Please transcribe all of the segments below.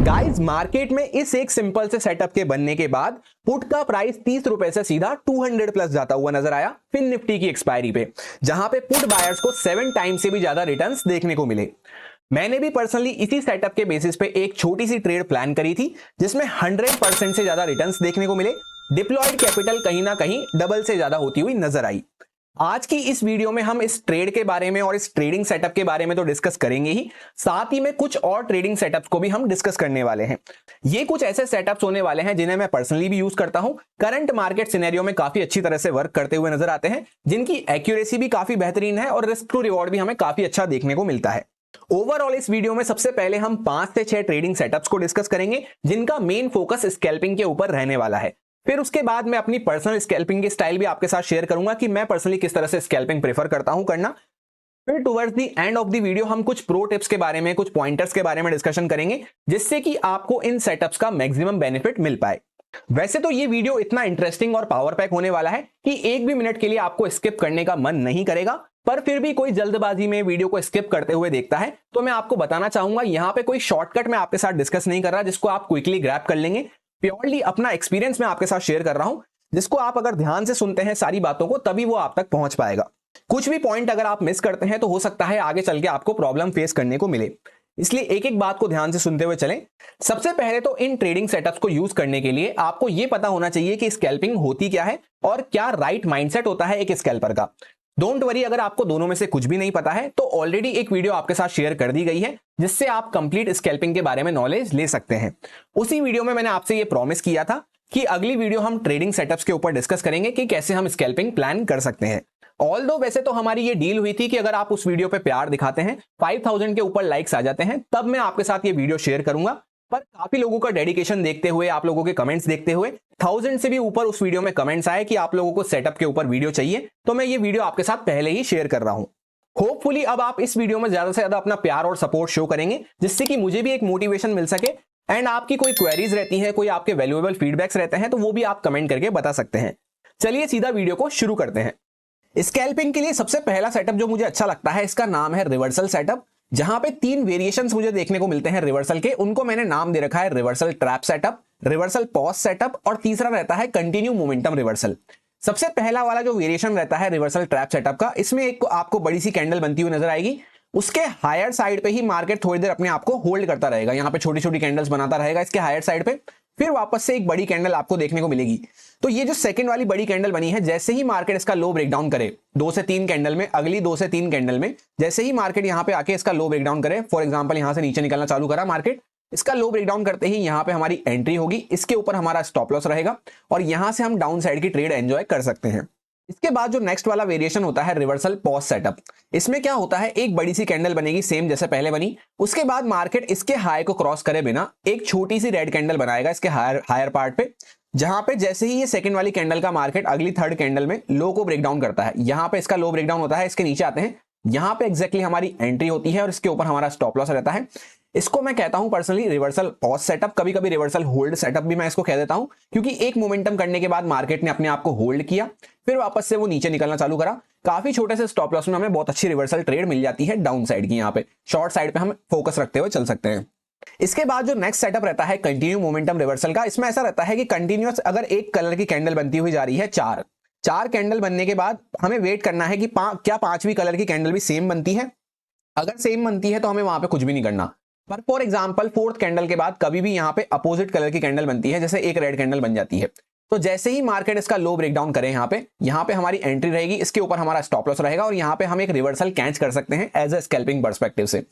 Guys market में इस एक सिंपल से सेटअप के बनने के बाद पुट का प्राइस 30 रुपए से सीधा 200 प्लस जाता हुआ नजर आया फिन निफ्टी की एक्सपायरी पे, जहां पे पुट बायर्स को 7 टाइम्स से भी ज्यादा रिटर्न्स देखने को मिले। मैंने भी पर्सनली इसी सेटअप के बेसिस पे एक छोटी सी ट्रेड प्लान करी थी जिसमें 100% से ज्यादा रिटर्न्स देखने को मिले। डिप्लॉयड कैपिटल कहीं ना कहीं डबल से ज्यादा होती हुई नजर आई। आज की इस वीडियो में हम इस ट्रेड के बारे में और इस ट्रेडिंग सेटअप के बारे में तो डिस्कस करेंगे ही, साथ ही में कुछ और ट्रेडिंग सेटअप्स को भी हम डिस्कस करने वाले हैं। ये कुछ ऐसे सेटअप्स होने वाले हैं जिन्हें मैं पर्सनली भी यूज करता हूं, करंट मार्केट सिनेरियो में काफी अच्छी तरह से वर्क करते हुए नजर आते हैं, जिनकी एक्यूरेसी भी काफी बेहतरीन है और रिस्क टू रिवॉर्ड भी हमें काफी अच्छा देखने को मिलता है। ओवरऑल इस वीडियो में सबसे पहले हम 5 से 6 ट्रेडिंग सेटअप्स को डिस्कस करेंगे जिनका मेन फोकस स्कैल्पिंग के ऊपर रहने वाला है। फिर उसके बाद मैं अपनी पर्सनल स्कैल्पिंग की स्टाइल भी आपके साथ शेयर करूंगा कि मैं पर्सनली किस तरह से स्कैल्पिंग प्रेफर करता हूं करना। फिर towards the end of the video हम कुछ प्रो टिप्स के बारे में, कुछ पॉइंटर्स के बारे में डिस्कशन करेंगे जिससे कि आपको इन सेटअप्स का मैक्सिमम बेनिफिट मिल पाए। वैसे तो ये वीडियो इतना इंटरेस्टिंग और पावर पैक होने वाला है कि एक भी मिनट के लिए आपको स्किप करने का मन नहीं करेगा, पर फिर भी कोई जल्दबाजी में वीडियो को स्किप करते हुए देखता है तो मैं आपको बताना चाहूंगा, यहां पे कोई शॉर्टकट मैं आपके साथ डिस्कस नहीं कर रहा जिसको आप क्विकली ग्रैब कर लेंगे। प्योरली अपना एक्सपीरियंस मैं आपके साथ शेयर कर रहा हूं, जिसको आप अगर ध्यान से सुनते हैं सारी बातों को तभी वो आप तक पहुंच पाएगा। कुछ भी पॉइंट अगर आप मिस करते हैं तो हो सकता है आगे चल के आपको प्रॉब्लम फेस करने को मिले, इसलिए एक एक बात को ध्यान से सुनते हुए चलें। सबसे पहले तो इन ट्रेडिंग सेटअप्स को यूज करने के लिए आपको यह पता होना चाहिए कि स्कैल्पिंग होती क्या है और क्या राइट माइंडसेट होता है एक स्कैल्पर का। डोंट वरी अगर आपको दोनों में से कुछ भी नहीं पता है तो ऑलरेडी एक वीडियो आपके साथ शेयर कर दी गई है जिससे आप कंप्लीट स्कैल्पिंग के बारे में नॉलेज ले सकते हैं। उसी वीडियो में मैंने आपसे ये प्रॉमिस किया था कि अगली वीडियो हम ट्रेडिंग सेटअप्स के ऊपर डिस्कस करेंगे कि कैसे हम स्कैल्पिंग प्लान कर सकते हैं। ऑल्दो वैसे तो हमारी ये डील हुई थी कि अगर आप उस वीडियो पे प्यार दिखाते हैं, 5000 के ऊपर लाइक्स आ जाते हैं, तब मैं आपके साथ ये वीडियो शेयर करूंगा। पर काफी लोगों का डेडिकेशन देखते हुए, आप लोगों के कमेंट्स देखते हुए 1000 से भी ऊपर उस वीडियो में कमेंट्स आए कि आप लोगों को सेटअप के ऊपर वीडियो चाहिए, तो मैं ये वीडियो आपके साथ पहले ही शेयर कर रहा हूं। होपफुली अब आप इस वीडियो में ज्यादा से ज्यादा अपना प्यार और सपोर्ट शो करेंगे जिससे कि मुझे भी एक मोटिवेशन मिल सके, एंड आपकी कोई क्वेरीज रहती हैं, कोई आपके वैल्यूएबल फीडबैक्स रहते हैं तो वो भी आप कमेंट करके बता सकते हैं। चलिए सीधा वीडियो को शुरू करते हैं। स्कैल्पिंग के लिए सबसे पहला सेटअप जो मुझे अच्छा लगता है, इसका नाम है रिवर्सल सेटअप, जहां पे 3 वेरिएशंस मुझे देखने को मिलते हैं रिवर्सल के। उनको मैंने नाम दे रखा है reversal trap setup, reversal pause setup और तीसरा रहता है कंटिन्यू मोमेंटम रिवर्सल। सबसे पहला वाला जो वेरिएशन रहता है रिवर्सल ट्रैप सेटअप का, इसमें एक आपको बड़ी सी कैंडल बनती हुई नजर आएगी। उसके हायर साइड पे ही मार्केट थोड़ी देर अपने आप को होल्ड करता रहेगा, यहां पे छोटी छोटी कैंडल्स बनाता रहेगा इसके हायर साइड पे, फिर वापस से एक बड़ी कैंडल आपको देखने को मिलेगी। तो ये जो सेकंड वाली बड़ी कैंडल बनी है, जैसे ही मार्केट इसका लो ब्रेकडाउन करे 2 से 3 कैंडल में, अगली 2 से 3 कैंडल में जैसे ही मार्केट यहां पे आके इसका लो ब्रेकडाउन करे, फॉर एग्जांपल यहां से नीचे निकलना चालू करा मार्केट, इसका लो ब्रेकडाउन करते ही यहां पे हमारी एंट्री होगी, इसके ऊपर हमारा स्टॉप लॉस रहेगा और यहां से हम डाउन साइड की ट्रेड एंजॉय कर सकते हैं। इसके बाद जो नेक्स्ट वाला वेरिएशन होता है रिवर्सल पॉज सेटअप, इसमें क्या होता है, एक बड़ी सी कैंडल बनेगी सेम जैसे पहले बनी, उसके बाद मार्केट इसके हाई को क्रॉस करे बिना एक छोटी सी रेड कैंडल बनाएगा इसके हायर पार्ट पे, जहां पे जैसे ही ये सेकंड वाली कैंडल का मार्केट अगली थर्ड कैंडल में लो को ब्रेकडाउन करता है, यहां पे इसका लो ब्रेकडाउन होता है, इसके नीचे आते हैं, यहां पे एग्जैक्टली हमारी एंट्री होती है और इसके ऊपर हमारा स्टॉप लॉस रहता है। इसको मैं कहता हूं पर्सनली रिवर्सल पॉज सेटअप, कभी कभी रिवर्सल होल्ड सेटअप भी मैं इसको कह देता हूं, क्योंकि एक मोमेंटम करने के बाद मार्केट ने अपने आप को होल्ड किया, फिर वापस से वो नीचे निकलना चालू करा, काफी छोटे से स्टॉप लॉस में हमें बहुत अच्छी रिवर्सल ट्रेड मिल जाती है डाउन साइड की। यहाँ पे शॉर्ट साइड पे हम फोकस रखते हुए चल सकते हैं। इसके बाद जो नेक्स्ट सेटअप रहता है कंटिन्यू मोमेंटम रिवर्सल का, इसमें ऐसा रहता है कि कंटिन्यूअस अगर एक कलर की कैंडल बनती हुई जा रही है, चार कैंडल बनने के बाद हमें वेट करना है कि क्या 5वीं कलर की कैंडल भी सेम बनती है। अगर सेम बनती है तो हमें वहां पे कुछ भी नहीं करना, पर फॉर एग्जांपल 4th कैंडल के बाद कभी भी यहाँ पे अपोजिट कलर की कैंडल बनती है, जैसे एक रेड कैंडल बन जाती है, तो जैसे ही मार्केट इसका लो ब्रेकडाउन करे यहाँ पे हमारी एंट्री रहेगी, इसके ऊपर हमारा स्टॉप लॉस रहेगा और यहाँ पे हम एक रिवर्सल कैच कर सकते हैं एज अ स्कैल्पिंग पर्सपेक्टिव से।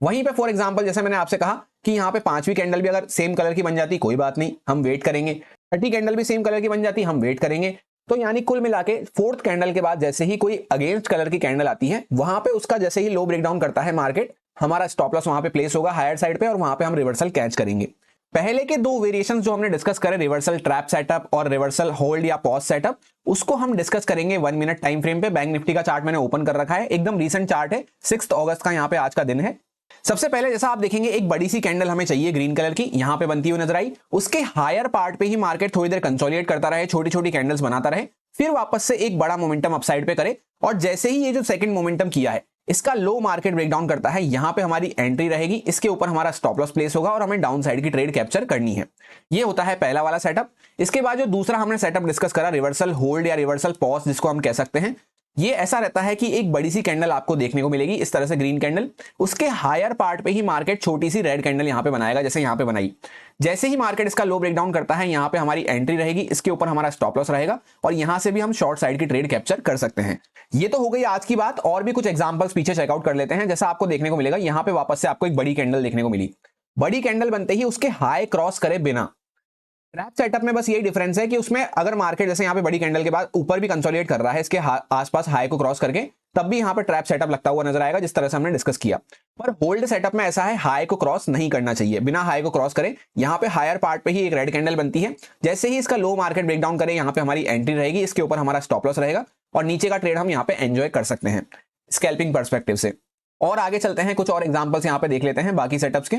वहीं पे फॉर एग्जांपल जैसे मैंने आपसे कहा कि यहाँ पे 5वीं कैंडल भी अगर सेम कलर की बन जाती, कोई बात नहीं, हम वेट करेंगे। 30 कैंडल भी सेम कलर की बन जाती, हम वेट करेंगे। तो यानी कुल मिला के 4th कैंडल के बाद जैसे ही कोई अगेंस्ट कलर की कैंडल आती है, वहां पे उसका जैसे ही लो ब्रेकडाउन करता है मार्केट, हमारा स्टॉप लॉस वहां पे प्लेस होगा हायर साइड पे और वहां पे हम रिवर्सल कैच करेंगे। पहले के 2 वेरिएशंस जो हमने डिस्कस करे, रिवर्सल ट्रैप सेटअप और रिवर्सल होल्ड या पॉज सेटअप, उसको हम डिस्कस करेंगे 1 मिनट टाइम फ्रेम पे। बैंक निफ्टी का चार्ट मैंने ओपन कर रखा है, एकदम रीसेंट चार्ट है, 6 अगस्त का यहाँ पे आज का दिन है। सबसे पहले जैसा आप देखेंगे एक बड़ी सी कैंडल हमें चाहिए ग्रीन कलर की, यहां पे बनती हुई नजर आई, उसके हायर पार्ट पे ही मार्केट थोड़ी देर कंसोलिडेट करता रहे, छोटी छोटी कैंडल्स बनाता रहे, फिर वापस से एक बड़ा मोमेंटम अपसाइड पे करे और जैसे ही ये जो सेकंड मोमेंटम किया है, इसका लो मार्केट ब्रेकडाउन करता है, यहां पे हमारी एंट्री रहेगी, इसके ऊपर हमारा स्टॉप लॉस प्लेस होगा और हमें डाउन साइड की ट्रेड कैप्चर करनी है। ये होता है पहला वाला सेटअप। इसके बाद जो दूसरा हमने सेटअप डिस्कस करा, रिवर्सल होल्ड या रिवर्सल पॉज जिसको हम कह सकते हैं, ये ऐसा रहता है कि एक बड़ी सी कैंडल आपको देखने को मिलेगी इस तरह से, ग्रीन कैंडल, उसके हायर पार्ट पे ही मार्केट छोटी सी रेड कैंडल यहां पे बनाएगा, जैसे यहां पे बनाई। जैसे ही मार्केट इसका लो ब्रेकडाउन करता है, यहां पे हमारी एंट्री रहेगी, इसके ऊपर हमारा स्टॉप लॉस रहेगा और यहां से भी हम शॉर्ट साइड की ट्रेड कैप्चर कर सकते हैं। ये तो हो गई आज की बात, और भी कुछ एग्जांपल्स पीछे चेकआउट कर लेते हैं। जैसा आपको देखने को मिलेगा, यहां पे वापस से आपको एक बड़ी कैंडल देखने को मिली। बड़ी कैंडल बनते ही उसके हाई क्रॉस करे बिना, ट्रैप सेटअप में बस यही डिफरेंस है कि उसमें अगर मार्केट जैसे यहाँ पे बड़ी कैंडल के बाद ऊपर भी कंसोलिडेट कर रहा है इसके आसपास हाई को क्रॉस करके, तब भी यहाँ पे ट्रैप सेटअप लगता हुआ नजर आएगा, जिस तरह से हमने डिस्कस किया। पर होल्ड सेटअप में ऐसा है, हाई को क्रॉस नहीं करना चाहिए, बिना हाई को क्रॉस करे यहाँ पे हायर पार्ट पे ही एक रेड कैंडल बनती है। जैसे ही इसका लो मार्केट ब्रेकडाउन करे, यहाँ पे हमारी एंट्री रहेगी, इसके ऊपर हमारा स्टॉप लॉस रहेगा और नीचे का ट्रेड हम यहाँ पे एंजॉय कर सकते हैं स्कैल्पिंग पर्सपेक्टिव से। और आगे चलते हैं, कुछ और एग्जांपल्स यहाँ पे देख लेते हैं बाकी सेटअप्स के।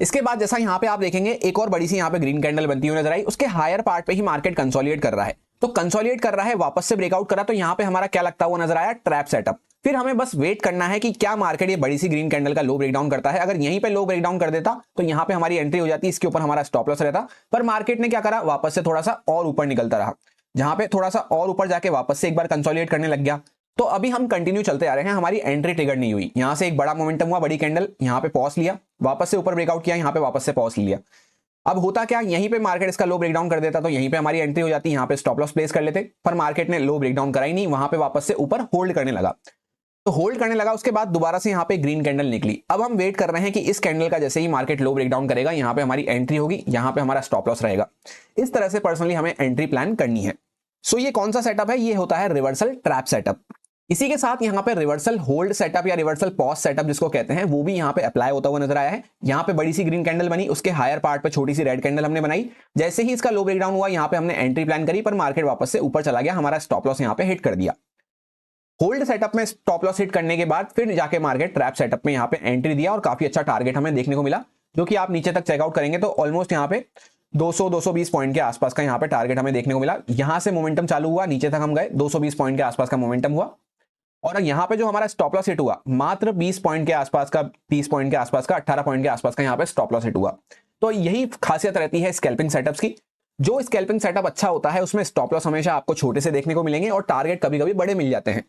इसके बाद जैसा यहाँ पे आप देखेंगे, एक और बड़ी सी यहाँ पे ग्रीन कैंडल बनती हुई नजर आई, उसके हायर पार्ट पे ही मार्केट कंसोलिडेट कर रहा है। तो कंसोलिडेट कर रहा है, वापस से ब्रेकआउट करा, तो यहाँ पे हमारा क्या लगता हुआ नजर आया, ट्रैप सेटअप। फिर हमें बस वेट करना है कि क्या मार्केट ये बड़ी सी ग्रीन कैंडल का लो ब्रेकडाउन करता है। अगर यहीं पे लो ब्रेकडाउन कर देता तो यहाँ पे हमारी एंट्री हो जाती, इसके ऊपर हमारा स्टॉप लॉस रहता। पर मार्केट ने क्या करा, वापस से थोड़ा सा और ऊपर निकलता रहा, जहां पे थोड़ा सा और ऊपर जाके वापस से एक बार कंसोलिडेट करने लग गया। तो अभी हम कंटिन्यू चलते आ रहे हैं, हमारी एंट्री ट्रिगर नहीं हुई। यहां से एक बड़ा मोमेंटम हुआ, बड़ी कैंडल, यहां पे पॉज लिया, वापस से ऊपर ब्रेकआउट किया, यहां पे वापस से पॉज लिया। अब होता क्या, यहीं पे मार्केट इसका लो ब्रेकडाउन कर देता तो यहीं पे हमारी एंट्री हो जाती, यहां पे स्टॉप लॉस प्लेस कर लेते। पर मार्केट ने लो ब्रेकडाउन करा ही नहीं, वहां पे वापस से ऊपर होल्ड करने लगा। तो होल्ड करने लगा, उसके बाद दोबारा से यहाँ पे ग्रीन कैंडल निकली। अब हम वेट कर रहे हैं कि इस कैंडल का जैसे ही मार्केट लो ब्रेकडाउन करेगा, यहाँ पे हमारी एंट्री होगी, यहाँ पे हमारा स्टॉप लॉस रहेगा। इस तरह से पर्सनली हमें एंट्री प्लान करनी है। सो ये कौन सा सेटअप है, ये होता है रिवर्सल ट्रैप सेटअप। इसी के साथ यहाँ पे रिवर्सल होल्ड सेटअप या रिवर्सल पॉज सेटअप जिसको कहते हैं, वो भी यहाँ पे अप्लाई होता हुआ नजर आया है। यहाँ पे बड़ी सी ग्रीन कैंडल बनी, उसके हायर पार्ट पे छोटी सी रेड कैंडल हमने बनाई। जैसे ही इसका लो ब्रेकडाउन हुआ, यहाँ पे हमने एंट्री प्लान करी, पर मार्केट वापस से ऊपर चला गया, हमारा स्टॉप लॉस यहाँ पे हिट कर दिया। होल्ड सेटअप में स्टॉप लॉस हिट करने के बाद फिर जाके मार्केट ट्रैप सेटअप में यहाँ पे एंट्री दिया और काफी अच्छा टारगेट हमें देखने को मिला, जो कि आप नीचे तक चेकआउट करेंगे तो ऑलमोस्ट यहाँ पे 200-220 पॉइंट के आसपास का यहाँ पे टारगेट हमें देखने को मिला। यहां से मोमेंटम चालू हुआ, नीचे तक हम गए, 220 पॉइंट के आसपास का मोमेंटम हुआ और यहाँ पे जो हमारा स्टॉप लॉस हिट हुआ, मात्र 20 पॉइंट के आसपास का, 30 पॉइंट के आसपास का, 18 पॉइंट के आसपास का यहाँ पे स्टॉप लॉस हिट हुआ। तो यही खासियत रहती है स्कैल्पिंग सेटअप्स की। जो स्कैल्पिंग सेटअप अच्छा होता है उसमें स्टॉप लॉस हमेशा आपको छोटे से देखने को मिलेंगे और टारगेट कभी कभी बड़े मिल जाते हैं।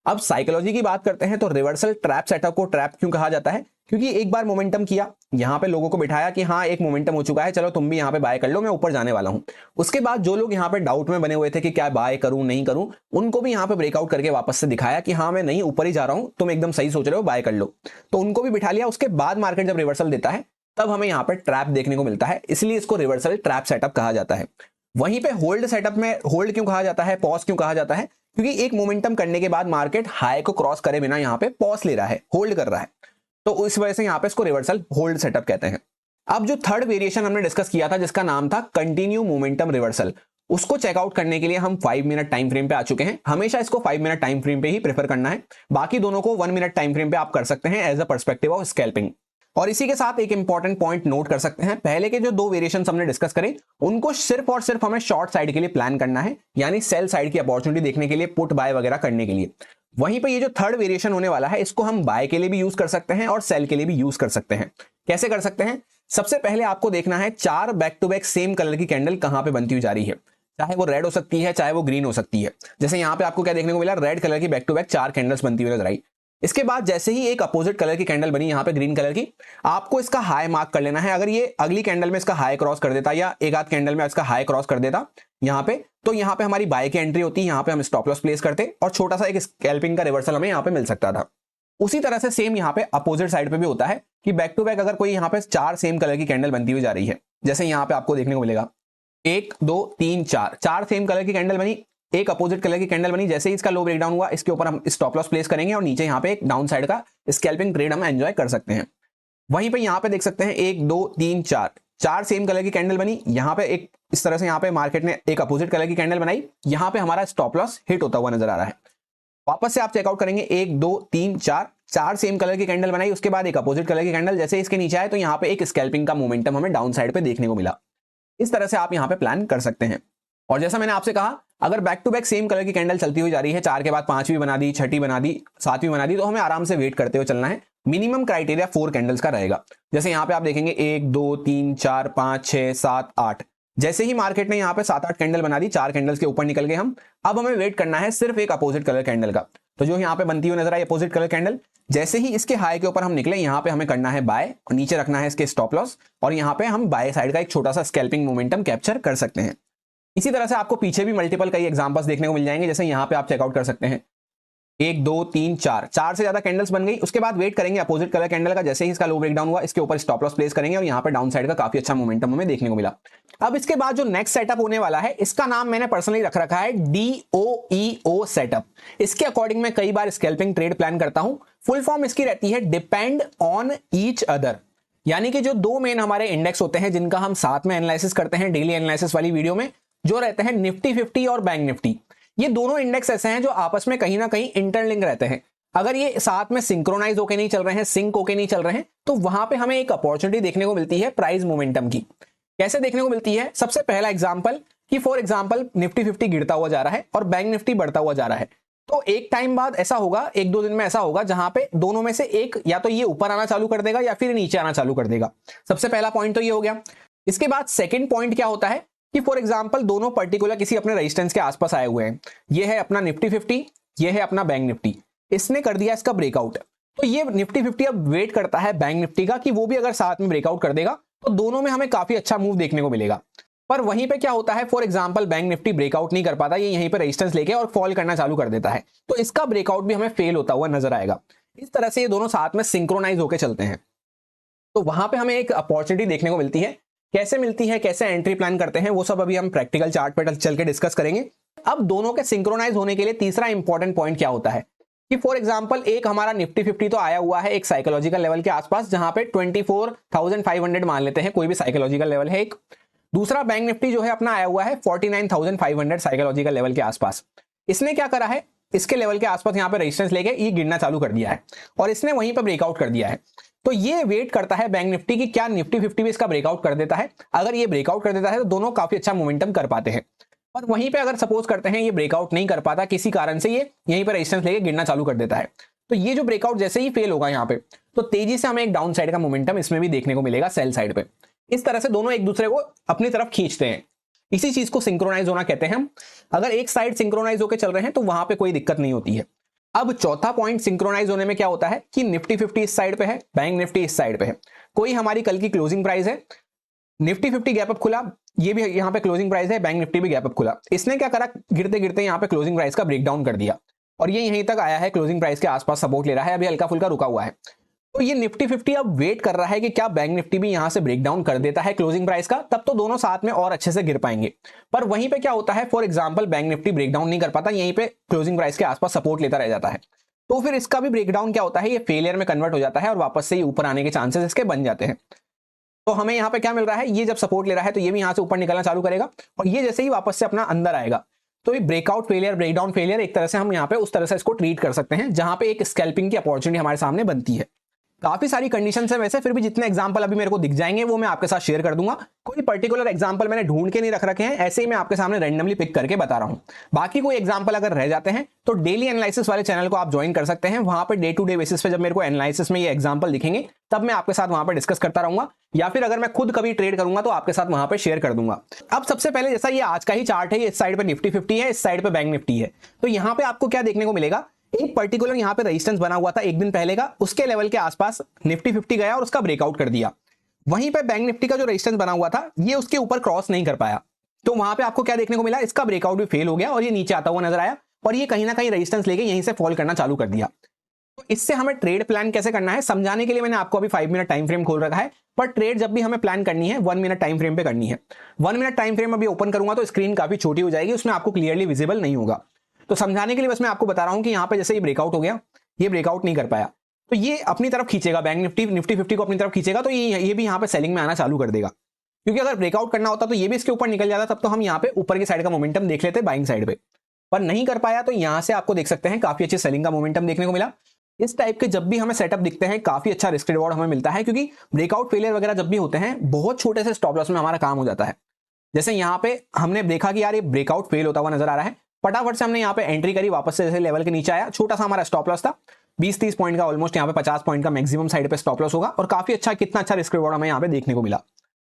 अब साइकोलॉजी की बात करते हैं तो रिवर्सल ट्रैप सेटअप को ट्रैप क्यों कहा जाता है, क्योंकि एक बार मोमेंटम किया, यहां पे लोगों को बिठाया कि हाँ एक मोमेंटम हो चुका है, चलो तुम भी यहां पे बाय कर लो, मैं ऊपर जाने वाला हूं। उसके बाद जो लोग यहां पे डाउट में बने हुए थे कि क्या बाय करूं नहीं करूं, उनको भी यहां पे ब्रेकआउट करके वापस से दिखाया कि हाँ मैं नहीं ऊपर ही जा रहा हूं, तुम एकदम सही सोच रहे हो, बाय कर लो। तो उनको भी बिठा लिया। उसके बाद मार्केट जब रिवर्सल देता है तब हमें यहाँ पे ट्रैप देखने को मिलता है, इसलिए इसको रिवर्सल ट्रैप सेटअप कहा जाता है। वहीं पे होल्ड सेटअप में होल्ड क्यों कहा जाता है, पॉज क्यों कहा जाता है, क्योंकि एक मोमेंटम करने के बाद मार्केट हाई को क्रॉस करे बिना यहाँ पे पॉज ले रहा है, होल्ड कर रहा है, तो इस वजह से यहाँ पे इसको रिवर्सल होल्ड सेटअप कहते हैं। अब जो थर्ड वेरिएशन हमने डिस्कस किया था जिसका नाम था कंटिन्यू मोमेंटम रिवर्सल, उसको चेकआउट करने के लिए हम 5 मिनट टाइम फ्रेम पे आ चुके हैं। हमेशा इसको 5 मिनट टाइम फ्रेम पे ही प्रेफर करना है, बाकी दोनों को 1 मिनट टाइम फ्रेम पे आप कर सकते हैं as a perspective of scalping. और इसी के साथ एक इंपॉर्टेंट पॉइंट नोट कर सकते हैं, पहले के जो दो वेरिएशन हमने डिस्कस करे उनको सिर्फ और सिर्फ हमें शॉर्ट साइड के लिए प्लान करना है, यानी सेल साइड की अपॉर्चुनिटी देखने के लिए, पुट बाय वगैरह करने के लिए। वहीं पे ये जो थर्ड वेरिएशन होने वाला है, इसको हम बाय के लिए भी यूज कर सकते हैं और सेल के लिए भी यूज कर सकते हैं। कैसे कर सकते हैं, सबसे पहले आपको देखना है 4 back to back same colour की कैंडल कहां पे बनती हुई जा रही है, चाहे वो रेड हो सकती है चाहे वो ग्रीन हो सकती है। जैसे यहां पे आपको क्या देखने को मिला, रेड कलर की बैक टू बैक 4 कैंडल्स बनती हुई नजर आई। इसके बाद जैसे ही एक अपोजिट कलर की कैंडल बनी यहां पे ग्रीन कलर की, आपको इसका हाई मार्क कर लेना है। अगर ये अगली कैंडल में इसका हाई क्रॉस कर देता या एक आध कैंडल में इसका हाई क्रॉस कर देता यहां पे, तो यहां पे हमारी बाय की एंट्री होती, यहां पे हम स्टॉप लॉस प्लेस करते और छोटा सा एक स्कैल्पिंग का रिवर्सल हमें यहां पे मिल सकता था। उसी तरह से सेम यहां पे अपोजिट साइड पे भी होता है कि बैक टू बैक अगर कोई यहां पे 4 सेम कलर की कैंडल बनती हुई जा रही है, जैसे यहां पे आपको देखने को मिलेगा 1 2 3 4 सेम कलर की कैंडल बनी, एक अपोजिट कलर की कैंडल बनी। जैसे ही इसका लो ब्रेकडाउन हुआ, इसके ऊपर हम स्टॉप लॉस प्लेस करेंगे और नीचे यहाँ पे एक डाउन साइड का स्कैल्पिंग ट्रेड हम एंजॉय कर सकते हैं। वहीं पे यहाँ पे देख सकते हैं 1 2 3 4 सेम कलर की कैंडल बनी, यहाँ पे एक इस तरह से यहाँ पे मार्केट ने एक अपोजिट कलर की कैंडल बनाई, यहाँ पे हमारा स्टॉप लॉस हिट होता हुआ नजर आ रहा है। वापस से आप चेकआउट करेंगे 1 2 3 4 सेम कलर की कैंडल बनाई, उसके बाद एक अपोजिट कलर की कैंडल, जैसे इसके नीचे आए तो यहाँ पे एक स्कैल्पिंग का मोमेंटम हमें डाउन साइड पे देखने को मिला। इस तरह से आप यहाँ पे प्लान कर सकते हैं। और जैसा मैंने आपसे कहा, अगर back to back same colour की कैंडल चलती हुई जा रही है, 4 के बाद 5वीं बना दी, 6ठी बना दी, 7वीं बना दी, तो हमें आराम से वेट करते हुए चलना है। मिनिमम क्राइटेरिया 4 कैंडल्स का रहेगा। जैसे यहाँ पे आप देखेंगे 1 2 3 4 5 6 7 8, जैसे ही मार्केट ने यहाँ पे 7-8 कैंडल बना दी, 4 कैंडल्स के ऊपर निकल गए हम। अब हमें वेट करना है सिर्फ एक अपोजिट कलर कैंडल का। तो जो यहाँ पे बनती हुई नजर आई अपोजिट कलर कैंडल, जैसे ही इसके हाई के ऊपर हम निकले, यहाँ पे हमें करना है बाय और नीचे रखना है इसके स्टॉप लॉस, और यहाँ पे हम बाय साइड का एक छोटा सा स्कैल्पिंग मोमेंटम कैप्चर कर सकते हैं। इसी तरह से आपको पीछे भी मल्टीपल कई एग्जांपल्स देखने को मिल जाएंगे। जैसे यहाँ पे आप चेकआउट कर सकते हैं 1 2 3 4, 4 से ज्यादा कैंडल्स बन गई। उसके बाद वेट करेंगे अपोजिट कलर कैंडल का, जैसे ही इसका लो ब्रेकडाउन हुआ, इसके ऊपर स्टॉप लॉस प्लेस करेंगे और यहाँ पे डाउन साइड का काफी अच्छा मोमेंटम हमें देखने को मिला। अब इसके बाद जो नेक्स्ट सेटअप होने वाला है, इसका नाम मैंने पर्सनली रख रखा है DOEO सेटअप। इसके अकॉर्डिंग मैं कई बार स्कैल्पिंग ट्रेड प्लान करता हूं। फुल फॉर्म इसकी रहती है डिपेंड ऑन ईच अदर, यानी कि जो दो मेन हमारे इंडेक्स होते हैं जिनका हम साथ में एनालिसिस करते हैं डेली एनालिसिस वाली वीडियो में, जो रहते हैं निफ्टी 50 और बैंक निफ्टी। ये दोनों इंडेक्स ऐसे हैं जो आपस में कहीं ना कहीं इंटरलिंक रहते हैं। अगर ये साथ में सिंक्रोनाइज होके नहीं चल रहे हैं, सिंक होके नहीं चल रहे हैं, तो वहां पे हमें एक अपॉर्चुनिटी देखने को मिलती है प्राइस मोमेंटम की। कैसे देखने को मिलती है? सबसे पहला एग्जांपल कि फॉर एग्जांपल निफ्टी 50 गिरता हुआ जा रहा है और बैंक निफ्टी बढ़ता हुआ जा रहा है, तो एक टाइम बाद ऐसा होगा, 1-2 दिन में ऐसा होगा जहां पे दोनों में से एक या तो ये ऊपर आना चालू कर देगा या फिर नीचे आना चालू कर देगा। सबसे पहला पॉइंट तो ये हो गया। इसके बाद सेकंड पॉइंट क्या होता है कि फॉर एग्जांपल दोनों पर्टिकुलर किसी अपने रेजिस्टेंस के आसपास आए हुए हैं। ये है अपना निफ्टी 50, ये है अपना बैंक निफ्टी। इसने कर दिया इसका ब्रेकआउट, तो ये निफ्टी 50 अब वेट करता है बैंक निफ्टी का कि वो भी अगर साथ में ब्रेकआउट कर देगा तो दोनों में हमें काफी अच्छा मूव देखने को मिलेगा। पर वहीं पे क्या होता है, for example bank Nifty breakout नहीं कर पाता, ये यहीं पे रेजिस्टेंस लेके और फॉल करना चालू कर देता है, तो इसका ब्रेकआउट भी हमें फेल होता हुआ नजर आएगा। इस तरह से ये दोनों साथ में सिंक्रोनाइज होकर चलते हैं, तो वहां पे हमें एक अपॉर्चुनिटी देखने को मिलती है। कैसे मिलती है, कैसे एंट्री प्लान करते हैं, वो सब अभी हम प्रैक्टिकल चार्ट पे चल के डिस्कस करेंगे। अब दोनों के सिंक्रोनाइज होने के लिए तीसरा इंपॉर्टेंट पॉइंट क्या होता है कि फॉर एग्जांपल एक हमारा निफ्टी 50 तो आया हुआ है एक साइकोलॉजिकल लेवल के आसपास, जहां पे 24,500 मान लेते हैं, कोई भी साइकोलॉजिकल लेवल है एक। दूसरा बैंक निफ्टी जो है अपना आया हुआ है 49,500 साइकोलॉजिकल लेवल के आसपास। इसने क्या करा है, इसके लेवल के आसपास यहाँ पे रेजिस्टेंस लेके ये गिरना चालू कर दिया है और इसने वहीं पर ब्रेकआउट कर दिया है। तो ये वेट करता है बैंक निफ्टी की क्या निफ्टी 50 भी इसका ब्रेकआउट कर देता है। अगर ये ब्रेकआउट कर देता है तो दोनों काफी अच्छा मोमेंटम कर पाते हैं। और वहीं पे अगर सपोज करते हैं ये ब्रेकआउट नहीं कर पाता, किसी कारण से ये यहीं पर रेजिस्टेंस लेके गिरना चालू कर देता है, तो ये जो ब्रेकआउट जैसे ही फेल होगा यहाँ पे, तो तेजी से हमें एक डाउन साइड का मोमेंटम इसमें भी देखने को मिलेगा सेल साइड पे। इस तरह से दोनों एक दूसरे को अपनी तरफ खींचते हैं। इसी चीज को सिंक्रोनाइज होना कहते हैं हम। अगर एक साइड सिंक्रोनाइज होकर चल रहे हैं तो वहां पे कोई दिक्कत नहीं होती है। अब चौथा पॉइंट सिंक्रोनाइज होने में क्या होता है कि निफ्टी 50 इस साइड पे है, बैंक निफ्टी इस साइड पे है, कोई हमारी कल की क्लोजिंग प्राइस है, निफ्टी 50 गैप अप खुला, ये भी यहाँ पे क्लोजिंग प्राइस है, बैंक निफ्टी भी गैप अप खुला। इसने क्या करा, गिरते गिरते यहाँ पे क्लोजिंग प्राइस का ब्रेकडाउन कर दिया और ये यहीं तक आया है, क्लोजिंग प्राइस के आसपास सपोर्ट ले रहा है, अभी हल्का फुल्का रुका हुआ है। तो ये निफ्टी 50 अब वेट कर रहा है कि क्या बैंक निफ्टी भी यहां से ब्रेकडाउन कर देता है क्लोजिंग प्राइस का, तब तो दोनों साथ में और अच्छे से गिर पाएंगे। पर वहीं पे क्या होता है, for example bank Nifty breakdown नहीं कर पाता, यहीं पे क्लोजिंग प्राइस के आसपास सपोर्ट लेता रह जाता है, तो फिर इसका भी ब्रेकडाउन क्या होता है, ये फेलियर में कन्वर्ट हो जाता है और वापस से ऊपर आने के चांसेस इसके बन जाते हैं। तो हमें यहाँ पे क्या मिल रहा है, ये जब सपोर्ट ले रहा है तो ये भी यहाँ से ऊपर निकलना चालू करेगा और ये जैसे ही वापस से अपना अंदर आएगा, तो ये ब्रेकआउट फेलियर ब्रेकडाउन फेलियर एक तरह से हम यहाँ पे उस तरह से इसको ट्रीट कर सकते हैं, जहां पे एक स्कैल्पिंग की अपॉर्चुनिटी हमारे सामने बनती है। काफी सारी कंडीशंस है वैसे, फिर भी जितने एग्जांपल अभी मेरे को दिख जाएंगे वो मैं आपके साथ शेयर कर दूंगा। कोई पर्टिकुलर एग्जांपल मैंने ढूंढ के नहीं रख रखे हैं, ऐसे ही मैं आपके सामने रैंडमली पिक करके बता रहा हूं। बाकी कोई एग्जांपल अगर रह जाते हैं तो डेली एनालिसिस वाले चैनल को आप ज्वाइन कर सकते हैं। वहां पे डे टू डे बेसिस पे जब मेरे को एनालिसिस में ये एग्जांपल दिखेंगे तब मैं आपके साथ वहां पे डिस्कस करता रहूंगा, या फिर अगर मैं खुद कभी ट्रेड करूंगा तो आपके साथ वहां पे शेयर कर दूंगा। अब सबसे पहले जैसा ये आज का ही चार्ट है, इस साइड पे निफ्टी 50 है, इस साइड पे बैंक निफ्टी है, तो यहाँ पे आपको क्या देखने को मिलेगा, एक पर्टिकुलर यहाँ पे रेजिस्टेंस बना हुआ था एक दिन पहले का, उसके लेवल के आसपास निफ्टी 50 गया और उसका ब्रेकआउट कर दिया। वहीं पे बैंक निफ्टी का जो रेजिस्टेंस बना हुआ था ये उसके ऊपर क्रॉस नहीं कर पाया, तो वहां पे आपको क्या देखने को मिला, इसका ब्रेकआउट भी फेल हो गया और ये नीचे आता हुआ नजर आया और ये कहीं ना कहीं रेजिस्टेंस लेके यहीं से फॉल करना चालू कर दिया। तो इससे हमें ट्रेड प्लान कैसे करना है समझाने के लिए मैंने आपको अभी 5 मिनट टाइम फ्रेम खोल रखा है, पर ट्रेड जब भी हमें प्लान करनी है 1 मिनट टाइम फ्रेम पे करनी है। 1 मिनट टाइम फ्रेम अभी ओपन करूंगा तो स्क्रीन काफी छोटी हो जाएगी, उसमें आपको क्लियरली विजिबल नहीं होगा। तो समझाने के लिए बस मैं आपको बता रहा हूं कि यहाँ पे जैसे ये ब्रेकआउट हो गया, ये ब्रेकआउट नहीं कर पाया, तो ये अपनी तरफ खींचेगा, बैंक निफ्टी 50 को अपनी तरफ खींचेगा, तो ये भी यहाँ पे सेलिंग में आना चालू कर देगा। क्योंकि अगर ब्रेकआउट करना होता तो ये भी इसके ऊपर निकल जाता, तब तो हम यहाँ पे ऊपर की साइड का मोमेंटम देख लेते बाइंग साइड पे, पर नहीं कर पाया। तो यहाँ से आपको देख सकते हैं काफी अच्छी सेलिंग का मोमेंटम देखने को मिला। इस टाइप के जब भी हमें सेटअप दिखते हैं काफी अच्छा रिस्क रिवॉर्ड हमें मिलता है, क्योंकि ब्रेकआउट फेलियर वगैरह जब भी होते हैं बहुत छोटे से स्टॉप लॉस में हमारा काम हो जाता है। जैसे यहाँ पे हमने देखा कि यार ये ब्रेकआउट फेल होता हुआ नजर आ रहा है, फटाफट से हमने यहाँ पे एंट्री करी, वापस से जैसे लेवल के नीचे आया, छोटा सा हमारा स्टॉप लॉस था 20-30 पॉइंट का, ऑलमोस्ट यहाँ पे 50 पॉइंट का मैक्सिमम साइड पे स्टॉप लॉस होगा, और काफी अच्छा, कितना अच्छा रिस्क रिवॉर्ड हमें यहाँ पे देखने को मिला।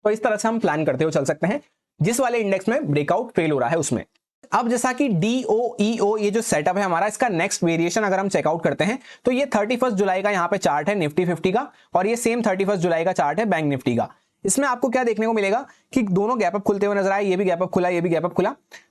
तो इस तरह से हम प्लान करते हुए चल सकते हैं जिस वाले इंडेक्स में ब्रेकआउट फेल हो रहा है उसमें। अब जैसा कि DOEO ये जो सेटअप है हमारा, इसका नेक्स्ट वेरिएशन अगर हम चेकआउट करते हैं तो ये 31 जुलाई का यहाँ पे चार्ट है निफ्टी 50 का, और ये सेम 31 जुलाई का चार्ट है बैंक निफ्टी का। इसमें आपको क्या देखने को मिलेगा कि दोनों गैप अप खुलते हुए नजर आए, ये भी गैप अप खुला, ये भी गैप अप खुला,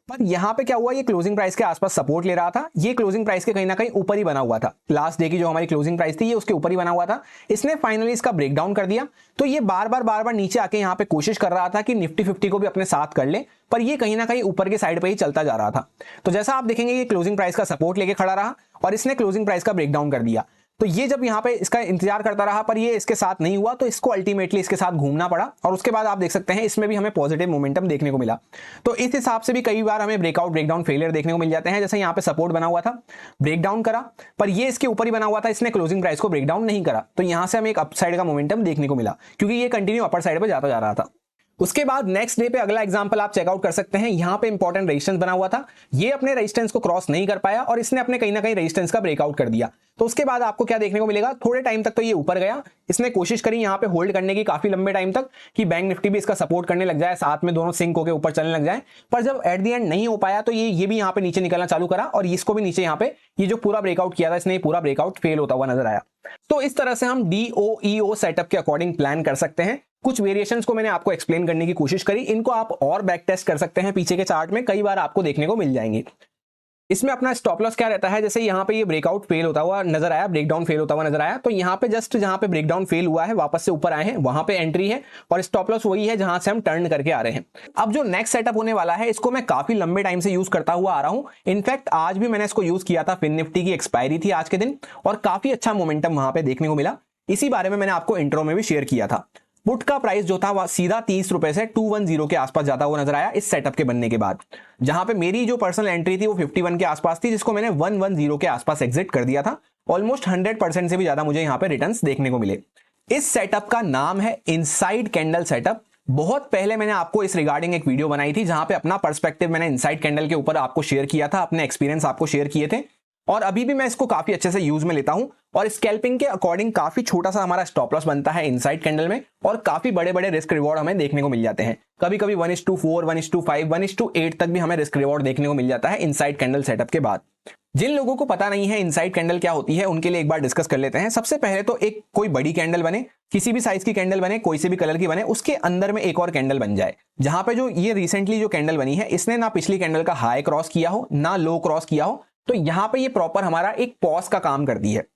पर यहाँ पे क्या हुआ, ये क्लोजिंग प्राइस के आसपास सपोर्ट ले रहा था, ये क्लोजिंग प्राइस के कहीं ना कहीं ऊपर ही बना हुआ था, लास्ट डे की जो हमारी क्लोजिंग प्राइस थी ये उसके ऊपर ही बना हुआ था। इसने फाइनली इसका ब्रेकडाउन कर दिया, तो ये बार बार नीचे आके यहाँ पे कोशिश कर रहा था कि निफ्टी 50 को भी अपने साथ कर ले, पर ये कहीं ना कहीं ऊपर के साइड पे ही चलता जा रहा था। तो जैसा आप देखेंगे ये क्लोजिंग प्राइस का सपोर्ट लेके खड़ा रहा और इसने क्लोजिंग प्राइस का ब्रेकडाउन कर दिया। तो ये जब यहाँ पे इसका इंतजार करता रहा पर ये इसके साथ नहीं हुआ, तो इसको अल्टीमेटली इसके साथ घूमना पड़ा, और उसके बाद आप देख सकते हैं इसमें भी हमें पॉजिटिव मोमेंटम देखने को मिला। तो इस हिसाब से भी कई बार हमें ब्रेकआउट ब्रेकडाउन फेलियर देखने को मिल जाते हैं। जैसे यहाँ पे सपोर्ट बना हुआ था, ब्रेकडाउन करा, पर ये इसके ऊपर ही बना हुआ था, इसने क्लोजिंग प्राइस को ब्रेकडाउन नहीं करा, तो यहाँ से हमें एक अपसाइड का मोमेंटम देखने को मिला, क्योंकि ये कंटिन्यू अपर साइड पर जाता जा रहा था। उसके बाद नेक्स्ट डे पे अगला एग्जांपल आप चेकआउट कर सकते हैं, यहां पे इंपॉर्टेंट रेजिस्टेंस बना हुआ था, ये अपने रेजिस्टेंस को क्रॉस नहीं कर पाया और इसने अपने कहीं ना कहीं रेजिस्टेंस का ब्रेकआउट कर दिया। तो उसके बाद आपको क्या देखने को मिलेगा, थोड़े टाइम तक तो ये ऊपर गया, इसने कोशिश करी यहां पे होल्ड करने की काफी लंबे टाइम तक कि बैंक निफ्टी भी इसका सपोर्ट करने लग जाए, साथ में दोनों सिंक होकर ऊपर चलने लग जाए, पर जब एट द एंड नहीं हो पाया तो ये भी यहाँ पे नीचे निकलना चालू करा, और इसको भी नीचे यहाँ पे ये जो पूरा ब्रेकआउट किया था इसने पूरा ब्रेकआउट फेल होता हुआ नजर आया। तो इस तरह से हम DOEO सेटअप के अकॉर्डिंग प्लान कर सकते हैं। कुछ वेरिएशंस को मैंने आपको एक्सप्लेन करने की कोशिश करी, इनको आप और बैक टेस्ट कर सकते हैं पीछे के चार्ट में, कई बार आपको देखने को मिल जाएंगे। इसमें अपना स्टॉप लॉस क्या रहता है, जैसे यहाँ पे ये ब्रेकआउट फेल होता हुआ नजर आया, ब्रेकडाउन फेल होता हुआ नजर आया, तो यहाँ पे जस्ट जहां पे ब्रेकडाउन फेल हुआ है वापस से ऊपर आए हैं, वहां पे एंट्री है, और स्टॉप लॉस वही है जहां से हम टर्न करके आ रहे हैं। अब जो नेक्स्ट सेटअप होने वाला है इसको मैं काफी लंबे टाइम से यूज करता हुआ आ रहा हूं, इनफैक्ट आज भी मैंने इसको यूज किया था, फिन निफ्टी की एक्सपायरी थी आज के दिन, और काफी अच्छा मोमेंटम वहां पे देखने को मिला। इसी बारे में मैंने आपको इंट्रो में भी शेयर किया था। पुट का प्राइस जो था वह सीधा 30 रुपए से 210 के आसपास जाता हुआ नजर आया इस सेटअप के बनने के बाद, जहां पे मेरी जो पर्सनल एंट्री थी वो 51 के आसपास थी, जिसको मैंने 110 के आसपास एग्जिट कर दिया था। ऑलमोस्ट 100% से भी ज्यादा मुझे यहाँ पे रिटर्न्स देखने को मिले। इस सेटअप का नाम है इनसाइड कैंडल सेटअप। बहुत पहले मैंने आपको इस रिगार्डिंग एक वीडियो बनाई थी जहां पे अपना पर्सपेक्टिव मैंने इनसाइड कैंडल के ऊपर आपको शेयर किया था, अपने एक्सपीरियंस आपको शेयर किए थे, और अभी भी मैं इसको काफी अच्छे से यूज में लेता हूं। और स्कैल्पिंग के अकॉर्डिंग काफी छोटा सा हमारा स्टॉप लॉस बनता है इनसाइड कैंडल में, और काफी बड़े बड़े रिस्क रिवॉर्ड हमें देखने को मिल जाते हैं। कभी कभी 1:4, 1:5, 1:8 तक भी हमें रिस्क रिवॉर्ड देखने को मिल जाता है इनसाइड कैंडल सेटअप के बाद। जिन लोगों को पता नहीं है इनसाइड कैंडल क्या होती है, उनके लिए एक बार डिस्कस कर लेते हैं। सबसे पहले तो एक कोई बड़ी कैंडल बने, किसी भी साइज की कैंडल बने, कोई से भी कलर की बने, उसके अंदर में एक और कैंडल बन जाए, जहां पे जो ये रिसेंटली जो कैंडल बनी है इसने ना पिछली कैंडल का हाई क्रॉस किया हो ना लो क्रॉस किया हो, तो यहां पे ये प्रॉपर हमारा एक पॉज का काम करती है।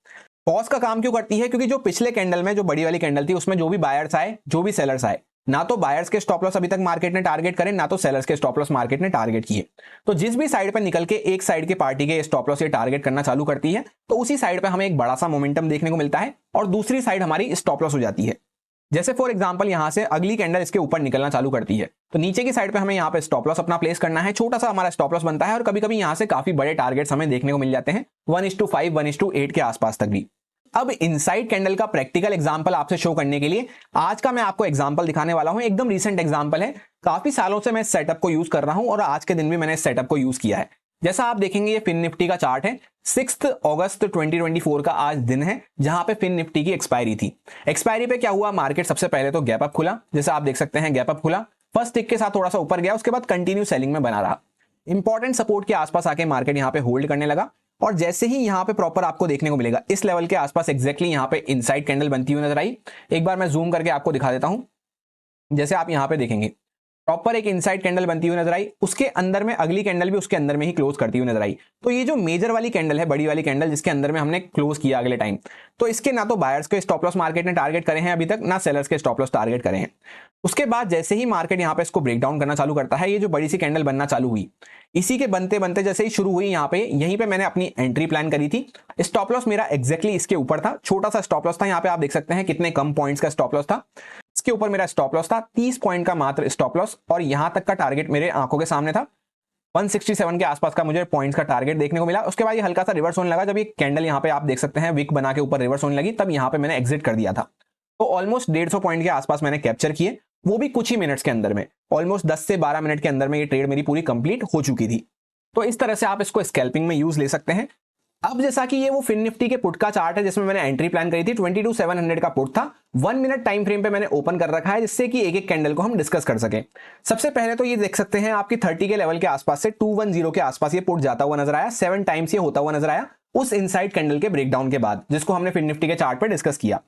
पॉज का काम क्यों करती है, क्योंकि जो पिछले कैंडल में जो बड़ी वाली कैंडल थी उसमें जो भी बायर्स आए जो भी सेलर्स आए, ना तो बायर्स के स्टॉप लॉस अभी तक मार्केट ने टारगेट करे, ना तो सेलर्स के स्टॉप लॉस मार्केट ने टारगेट किए। तो जिस भी साइड पर निकल के एक साइड के पार्टी के स्टॉप लॉस ये टारगेट करना चालू करती है, तो उसी साइड पे हमें एक बड़ा सा मोमेंटम देखने को मिलता है और दूसरी साइड हमारी स्टॉप लॉस हो जाती है। जैसे फॉर एग्जांपल यहां से अगली कैंडल इसके ऊपर निकलना चालू करती है, तो नीचे की साइड पे हमें यहाँ पे स्टॉप लॉस अपना प्लेस करना है, छोटा सा हमारा स्टॉप लॉस बनता है, और कभी कभी यहां से काफी बड़े टारगेट्स हमें देखने को मिल जाते हैं 1:5, 1:8 के आसपास तक भी। अब इनसाइड कैंडल का प्रैक्टिकल एग्जांपल आपसे शो करने के लिए आज का मैं आपको एग्जांपल दिखाने वाला हूं, एकदम रीसेंट एग्जांपल है। काफी सालों से मैं इस सेटअप को यूज कर रहा हूं और आज के दिन भी मैंने इस सेटअप को यूज किया है। जैसा आप देखेंगे ये फिन निफ्टी का चार्ट है, 6 अगस्त 2024 का आज दिन है जहां पे फिन निफ्टी की एक्सपायरी थी। एक्सपायरी पे क्या हुआ, मार्केट सबसे पहले तो गैप अप खुला, जैसा आप देख सकते हैं गैप अप खुला, फर्स्ट टिक के साथ थोड़ा सा ऊपर गया, उसके बाद कंटिन्यू सेलिंग में बना रहा, इंपॉर्टेंट सपोर्ट के आसपास आके मार्केट यहाँ पे होल्ड करने लगा, और जैसे ही यहाँ पे प्रॉपर आपको देखने को मिलेगा इस लेवल के आसपास एग्जैक्टली यहाँ पे इनसाइड कैंडल बनती हुई नजर आई। एक बार मैं जूम करके आपको दिखा देता हूं, जैसे आप यहाँ पे देखेंगे प्रॉपर एक इनसाइड कैंडल बनती हुई नजर आई, उसके अंदर में अगली कैंडल भी उसके अंदर में ही क्लोज करती हुई नजर आई। तो ये जो मेजर वाली कैंडल है, बड़ी वाली कैंडल जिसके अंदर में हमने क्लोज किया अगले टाइम, तो इसके ना तो बायर्स के स्टॉप लॉस मार्केट ने टारगेट करे हैं अभी तक, ना सेलर्स के स्टॉप लॉस टारगेट करे हैं। उसके बाद जैसे ही मार्केट यहाँ पे इसको ब्रेक डाउन करना चालू करता है, ये जो बड़ी सी कैंडल बनना चालू हुई, इसी के बनते बनते जैसे ही शुरू हुई यहाँ पे, यहीं पे मैंने अपनी एंट्री प्लान करी थी। स्टॉप लॉस मेरा एग्जैक्टली इसके ऊपर था, छोटा सा स्टॉप लॉस था, यहाँ पे आप देख सकते हैं कितने कम पॉइंट्स का स्टॉप लॉस था। इसके ऊपर मेरा स्टॉप लॉस था 30 पॉइंट का मात्र स्टॉप लॉस, और यहां तक का टारगेट मेरे आंखों के सामने था, 167 के आसपास का मुझे पॉइंट्स का टारगेट देखने को मिला। उसके बाद ये हल्का सा रिवर्स होने लगा, जब ये कैंडल यहाँ पे आप देख सकते हैं विक बना के ऊपर रिवर्स होने लगी, तब यहाँ पे मैंने एग्जिट कर दिया था। तो ऑलमोस्ट 150 पॉइंट के आसपास मैंने कैप्चर किए, वो भी कुछ ही मिनट्स के अंदर में। ऑलमोस्ट 10 से 12 मिनट के अंदर में ये ट्रेड मेरी पूरी कंप्लीट हो चुकी थी। तो इस तरह से आप इसको स्कैल्पिंग में यूज ले सकते हैं। अब जैसा कि ये वो फिन निफ्टी के पुट का चार्ट है जिसमें मैंने एंट्री प्लान करी थी, 22,700 का पुट था, 1 मिनट टाइम फ्रेम पे मैंने ओपन कर रखा है जिससे कि एक एक कैंडल को हम डिस्कस कर सकें। सबसे पहले तो ये देख सकते हैं आपकी 30 के लेवल के आसपास से 210 के आसपास ये पुट जाता हुआ नजर आया, 7 टाइम्स ये होता हुआ नजर आया उस इनसाइड कैंडल के ब्रेकडाउन के बाद, जिसको हमने फिन निफ्टी के चार्ट पे डिस्कस किया।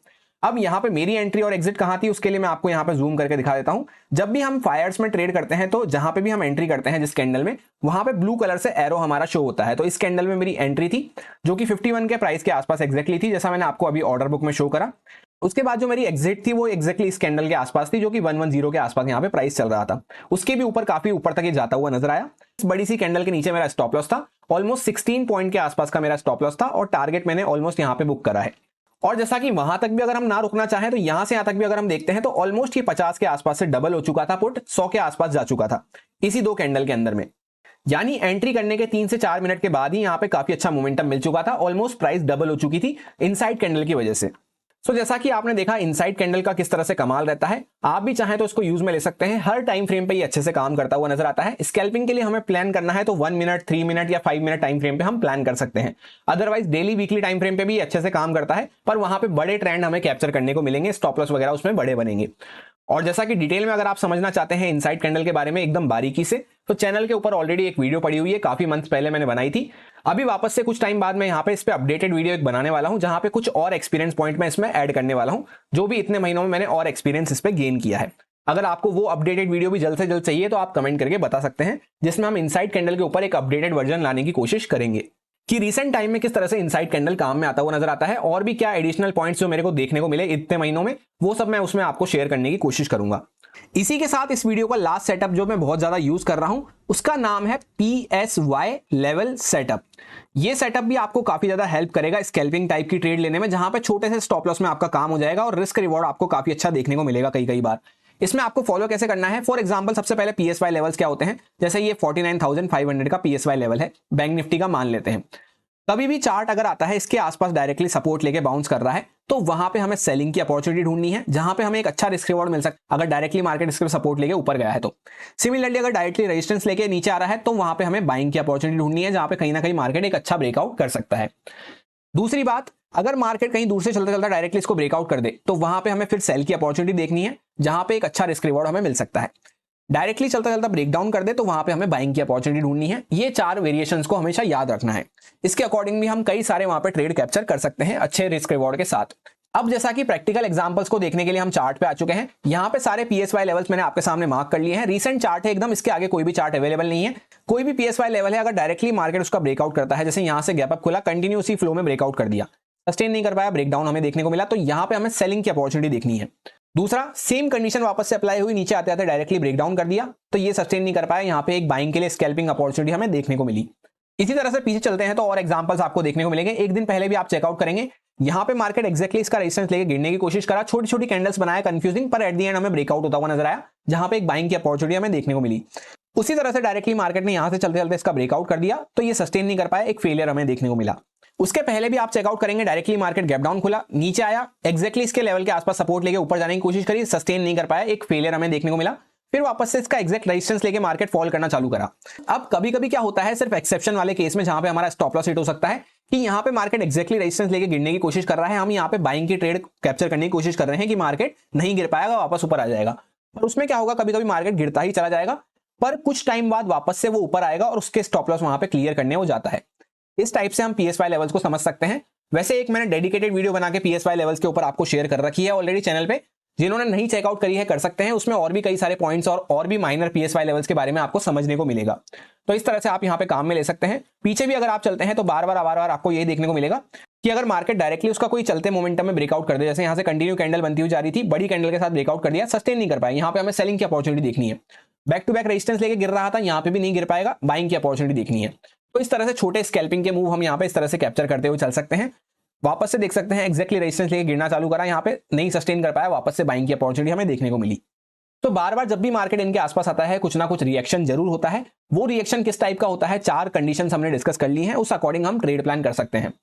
अब यहाँ पे मेरी एंट्री और एग्जिट कहां थी उसके लिए मैं आपको यहाँ पे जूम करके दिखा देता हूं। जब भी हम फायर्स में ट्रेड करते हैं तो जहां पे भी हम एंट्री करते हैं जिस कैंडल में, वहां पे ब्लू कलर से एरो हमारा शो होता है। तो इस कैंडल में मेरी एंट्री थी जो कि 51 के प्राइस के आसपास एग्जैक्टली थी, जैसा मैंने आपको अभी ऑर्डर बुक में शो करा। उसके बाद जो मेरी एग्जिट थी वो एग्जैक्टली इस कैंडल के आसपास थी जो कि 110 के आसपास यहाँ पे प्राइस चल रहा था। उसके भी ऊपर काफी ऊपर तक ये जाता हुआ नजर आया। इस बड़ी सी कैंडल के नीचे मेरा स्टॉप लॉस था, ऑलमोस्ट 16 पॉइंट के आसपास का मेरा स्टॉप लॉस था और टारगेट मैंने ऑलमोस्ट यहाँ पे बुक करा है। और जैसा कि वहां तक भी अगर हम ना रुकना चाहें तो यहां से यहां तक भी अगर हम देखते हैं तो ऑलमोस्ट ये 50 के आसपास से डबल हो चुका था, पुट 100 के आसपास जा चुका था इसी 2 कैंडल के अंदर में। यानी एंट्री करने के 3 से 4 मिनट के बाद ही यहां पे काफी अच्छा मोमेंटम मिल चुका था, ऑलमोस्ट प्राइस डबल हो चुकी थी इनसाइड कैंडल की वजह से। सो जैसा कि आपने देखा इनसाइड कैंडल का किस तरह से कमाल रहता है, आप भी चाहें तो इसको यूज में ले सकते हैं। हर टाइम फ्रेम पे ये अच्छे से काम करता हुआ नजर आता है। स्कैल्पिंग के लिए हमें प्लान करना है तो 1 मिनट, 3 मिनट या 5 मिनट टाइम फ्रेम पे हम प्लान कर सकते हैं। Otherwise daily weekly time frame पे भी अच्छे से काम करता है, पर वहां पे बड़े ट्रेंड हमें कैप्चर करने को मिलेंगे, स्टॉप लॉस वगैरह उसमें बड़े बनेंगे। और जैसा कि डिटेल में अगर आप समझना चाहते हैं इनसाइड कैंडल के बारे में एकदम बारीकी से, तो चैनल के ऊपर ऑलरेडी एक वीडियो पड़ी हुई है, काफी मंथ पहले मैंने बनाई थी। अभी वापस से कुछ टाइम बाद मैं यहाँ पे इस पे अपडेटेड वीडियो एक बनाने वाला हूं जहां पे कुछ और एक्सपीरियंस पॉइंट मैं इसमें ऐड करने वाला हूं, जो भी इतने महीनों में मैंने और एक्सपीरियंस इस पे गेन किया है। अगर आपको वो अपडेटेड वीडियो भी जल्द से जल्द चाहिए तो आप कमेंट करके बता सकते हैं, जिसमें हम इनसाइड कैंडल के ऊपर एक अपडेटेड वर्जन लाने की कोशिश करेंगे कि रिसेंट टाइम में किस तरह से इनसाइड कैंडल काम में आता हुआ नजर आता है, और भी क्या एडिशनल पॉइंट्स जो मेरे को देखने को मिले इतने महीनों में, वो सब मैं उसमें आपको शेयर करने की कोशिश करूंगा। इसी के साथ इस वीडियो का लास्ट सेटअप जो मैं बहुत ज्यादा यूज कर रहा हूं उसका नाम है PSY लेवल सेटअप। ये सेटअप भी आपको काफी ज्यादा हेल्प करेगा स्कैल्पिंग टाइप की ट्रेड लेने में, जहां पे छोटे से स्टॉप लॉस में आपका काम हो जाएगा और रिस्क रिवॉर्ड आपको काफी अच्छा देखने को मिलेगा कई कई बार। इसमें आपको फॉलो कैसे करना है, फॉर एग्जांपल सबसे पहले PSY लेवल्स क्या होते हैं, जैसे ये 49,500 का PSY लेवल है बैंक निफ्टी का मान लेते हैं। कभी भी चार्ट अगर आता है इसके आसपास डायरेक्टली सपोर्ट लेके बाउंस कर रहा है तो वहां पे हमें सेलिंग की अपॉर्चुनिटी ढूंढनी है, जहां पे हमें एक अच्छा रिस्क रिवॉर्ड मिल सकता है अगर डायरेक्टली मार्केट इसके सपोर्ट लेके ऊपर गया है तो। सिमिलरली अगर डायरेक्टली रेजिस्टेंस लेके नीचे आ रहा है तो वहां पे हमें बाइंग की अपॉर्चुनिटी ढूंढनी है, जहां पे कहीं ना कहीं मार्केट एक अच्छा ब्रेकआउट कर सकता है। दूसरी बात, अगर मार्केट कहीं दूर से चलता चलता डायरेक्टली इसको ब्रेकआउट कर दे तो वहां पे हमें फिर सेल की अपॉर्चुनिटी देखनी है, जहां पे एक अच्छा रिस्क रिवॉर्ड हमें मिल सकता है। डायरेक्टली चलता चलता ब्रेकडाउन कर दे तो वहां पे हमें बाइंग की अपॉर्चुनिटी ढूंढनी है। ये 4 वेरिएशंस को हमेशा याद रखना है। इसके अकॉर्डिंग भी हम कई सारे वहां पे ट्रेड कैप्चर कर सकते हैं अच्छे रिस्क रिवॉर्ड के साथ। अब जैसा कि प्रैक्टिकल एग्जांपल्स को देखने के लिए हम चार्ट पे आ चुके हैं, यहाँ पे सारे PSY लेवल्स मैंने आपके सामने मार्क कर लिए हैं। रीसेंट चार्ट है एकदम, इसके आगे कोई भी चार्ट अवेलेबल नहीं है। कोई भी PSY लेवल है, अगर डायरेक्टली मार्केट उसका ब्रेकआउट करता है, जैसे यहाँ से गैप अप खुला, कंटिन्यू उसी फ्लो में ब्रेकआउट कर दिया, सस्टेन नहीं कर पाया, ब्रेकडाउन हमें देखने को मिला, तो यहाँ पे हमें सेलिंग की अपॉर्चुनिटी देखनी है। दूसरा, सेम कंडीशन वापस से अप्लाई हुई, नीचे आते आते डायरेक्टली ब्रेकडाउन कर दिया तो ये सस्टेन नहीं कर पाया, यहाँ पे एक बाइंग के लिए स्कैल्पिंग अपॉर्चुनिटी हमें देखने को मिली। इसी तरह से पीछे चलते हैं तो और एग्जांपल्स आपको देखने को मिलेंगे। एक दिन पहले भी आप चेकआउट करेंगे, यहाँ पे मार्केट एक्जैक्टली इसका रेजिस्टेंस लेके गिरने की कोशिश करा, छोटी छोटी कैंडल्स बनाया कंफ्यूजिंग, पर एट द एंड हमें ब्रेकआउट होता हुआ नजर आया, जहां पे एक बाइंग की अपॉर्चुनिटी हमें देखने को मिली। उसी तरह से डायरेक्टली मार्केट ने यहां से चलते चलते इसका ब्रेकआउट कर दिया तो ये सस्टेन नहीं कर पाया, एक फेलियर हमें देखने को मिला। उसके पहले भी आप चेकआउट करेंगे, डायरेक्टली मार्केट गैप डाउन खुला, नीचे आया, एक्जैक्टली इसके लेवल के आसपास सपोर्ट लेके ऊपर जाने की कोशिश करी, सस्टेन नहीं कर पाया, एक फेलियर हमें देखने को मिला। फिर वापस से इसका एग्जैक्ट रेजिस्टेंस लेके मार्केट फॉल करना चालू करा। अब कभी कभी क्या होता है, सिर्फ एक्सेप्शन वाले केस में जहां पे हमारा स्टॉप लॉस हिट हो सकता है कि यहाँ पे मार्केट एक्जैक्टली रेजिस्टेंस लेके गिरने की कोशिश कर रहा है, हम यहाँ पे बाइंग की ट्रेड कैप्चर करने की कोशिश कर रहे हैं कि मार्केट नहीं गिर पाएगा, वापस ऊपर आ जाएगा। और उसमें क्या होगा, कभी कभी मार्केट गिरता ही चला जाएगा, पर कुछ टाइम बाद वापस से वो ऊपर आएगा और उसके स्टॉप लॉस वहां पे क्लियर करने हो जाता है। इस टाइप से हम PSY लेवल्स को समझ सकते हैं। वैसे एक मैंने डेडिकेटेड वीडियो बना के PSY लेवल्स के ऊपर आपको शेयर कर रखी है ऑलरेडी चैनल पे, जिन्होंने नहीं चेकआउट करी है कर सकते हैं। उसमें और भी कई सारे पॉइंट्स और भी माइनर PSY लेवल्स के बारे में आपको समझने को मिलेगा, तो इस तरह से आप यहाँ पे काम में ले सकते हैं। पीछे भी अगर आप चलते हैं तो बार बार आपको यही देखने को मिलेगा कि अगर मार्केट डायरेक्टली उसका कोई चलते मोमेंटम में ब्रेकआउट कर दे, जैसे यहाँ से कंटिन्यू कैंडल बनती हुई जा रही थी, बड़ी कैंडल के साथ ब्रेकआउट कर दिया, सस्टेन नहीं कर पाया, यहाँ पे हमें सेलिंग की अपॉर्चुनिटी देखनी है। बैक टू बैक रेजिस्टेंस लेके गिर रहा था, यहाँ पे भी नहीं गिर पाएगा, बाइंग की अपॉर्चुनिटी देखनी है। तो इस तरह से छोटे स्कैल्पिंग के मूव हम यहाँ पे इस तरह से कैप्चर करते हुए चल सकते हैं। वापस से देख सकते हैं एक्जैक्टली रेजिस्टेंस लेके गिरना चालू करा, यहाँ पे नहीं सस्टेन कर पाया, वापस से बाइंग की अपॉर्चुनिटी हमें देखने को मिली। तो बार बार जब भी मार्केट इनके आसपास आता है कुछ ना कुछ रिएक्शन जरूर होता है। वो रिएक्शन किस टाइप का होता है, 4 कंडीशंस हमने डिस्कस कर ली हैं, उस अकॉर्डिंग हम ट्रेड प्लान कर सकते हैं।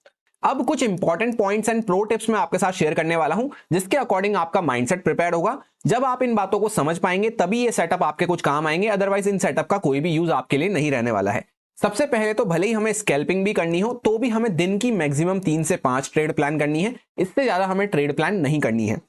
अब कुछ important points and pro tips मैं आपके साथ शेयर करने वाला हूं, जिसके अकॉर्डिंग आपका माइंडसेट प्रिपेयर होगा। जब आप इन बातों को समझ पाएंगे तभी ये सेटअप आपके कुछ काम आएंगे, अदरवाइज इन सेटअप का कोई भी यूज आपके लिए नहीं रहने वाला है। सबसे पहले तो भले ही हमें स्कैल्पिंग भी करनी हो तो भी हमें दिन की मैक्सिमम 3 से 5 ट्रेड प्लान करनी है, इससे ज्यादा हमें ट्रेड प्लान नहीं करनी है।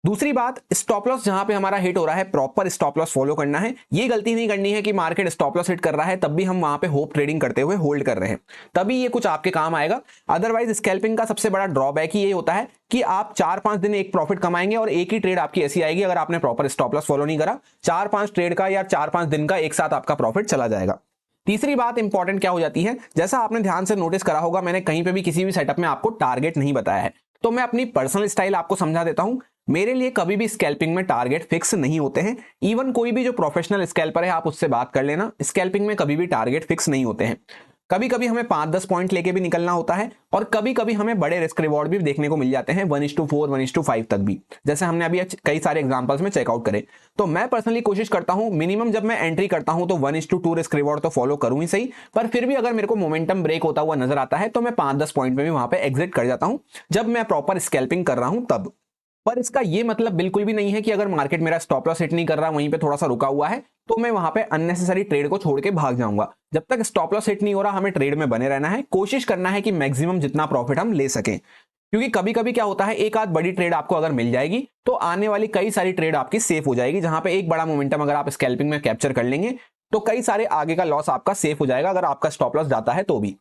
दूसरी बात, स्टॉप लॉस जहां पे हमारा हिट हो रहा है प्रॉपर स्टॉप लॉस फॉलो करना है। ये गलती नहीं करनी है कि मार्केट स्टॉप लॉस हिट कर रहा है तब भी हम वहां पे होप ट्रेडिंग करते हुए होल्ड कर रहे हैं, तभी ये कुछ आपके काम आएगा। अदरवाइज स्कैल्पिंग का सबसे बड़ा ड्रॉबैक ही ये होता है कि आप 4-5 दिन एक प्रॉफिट कमाएंगे और एक ही ट्रेड आपकी ऐसी आएगी, अगर आपने प्रॉपर स्टॉप लॉस फॉलो नहीं करा, 4-5 ट्रेड का या 4-5 दिन का एक साथ आपका प्रॉफिट चला जाएगा। तीसरी बात इंपॉर्टेंट क्या हो जाती है, जैसा आपने ध्यान से नोटिस करा होगा, मैंने कहीं पे भी किसी भी सेटअप में आपको टारगेट नहीं बताया है, तो मैं अपनी पर्सनल स्टाइल आपको समझा देता हूं। मेरे लिए कभी भी स्कैल्पिंग में टारगेट फिक्स नहीं होते हैं। इवन कोई भी जो प्रोफेशनल स्कैल्पर है आप उससे बात कर लेना, स्कैल्पिंग में कभी भी टारगेट फिक्स नहीं होते हैं। कभी कभी हमें 5-10 पॉइंट लेके भी निकलना होता है और कभी कभी हमें बड़े रिस्क रिवॉर्ड भी देखने को मिल जाते हैं, 1:4 1:5 तक भी, जैसे हमने अभी कई सारे एग्जांपल्स में चेकआउट करे। तो मैं पर्सनली कोशिश करता हूं मिनिमम जब मैं एंट्री करता हूं तो 1:2 रिस्क रिवॉर्ड तो फॉलो करूं ही सही, पर फिर भी अगर मेरे को मोमेंटम ब्रेक होता हुआ नजर आता है तो मैं 5-10 पॉइंट में भी वहां पे एग्जिट कर जाता हूं, जब मैं प्रॉपर स्कैल्पिंग कर रहा हूं तब। पर इसका ये मतलब बिल्कुल भी नहीं है कि अगर मार्केट मेरा स्टॉप लॉस हिट नहीं कर रहा, वहीं पे थोड़ा सा रुका हुआ है, तो मैं वहां पे अननेसेसरी ट्रेड को छोड़ के भाग जाऊंगा। जब तक स्टॉप लॉस हिट नहीं हो रहा, हमें ट्रेड में बने रहना है, कोशिश करना है कि मैक्सिमम जितना प्रॉफिट हम ले सकें। क्योंकि कभी कभी क्या होता है, एक आध बड़ी ट्रेड आपको अगर मिल जाएगी तो आने वाली कई सारी ट्रेड आपकी सेफ हो जाएगी। जहां पे एक बड़ा मोमेंटम अगर आप स्कैल्पिंग में कैप्चर कर लेंगे तो कई सारे आगे का लॉस आपका सेफ हो जाएगा, अगर आपका स्टॉप लॉस जाता है तो भी।